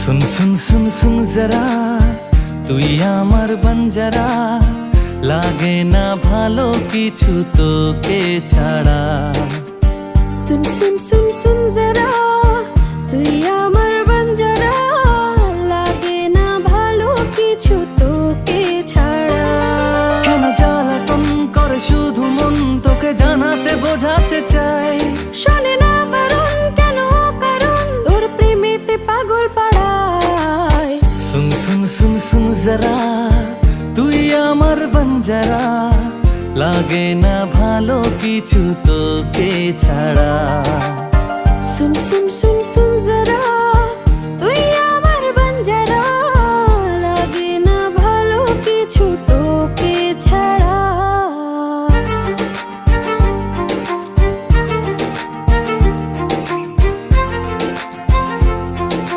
सुन सुन सुन सुन जरा তুই আমার বঞ্জারা লাগে না ভালো কিছু তোকে ছাড়া सुन सुन सुन सुन जरा তুই আমার বঞ্জারা লাগে না ভালো কিছু তোকে ছাড়া কেন জ্বালাতন করে শুধু মন তোকে জানাতে বোঝাতে চাই শোনে না বারণ কেন কারণ তোর প্রেমেতে পাগল পাড়ায় सुन सुन सुन सुन जरा তুই আমার বঞ্জারা লাগে না ভালো কিছু তোকে ছাড়া सुन सुन सुन सुन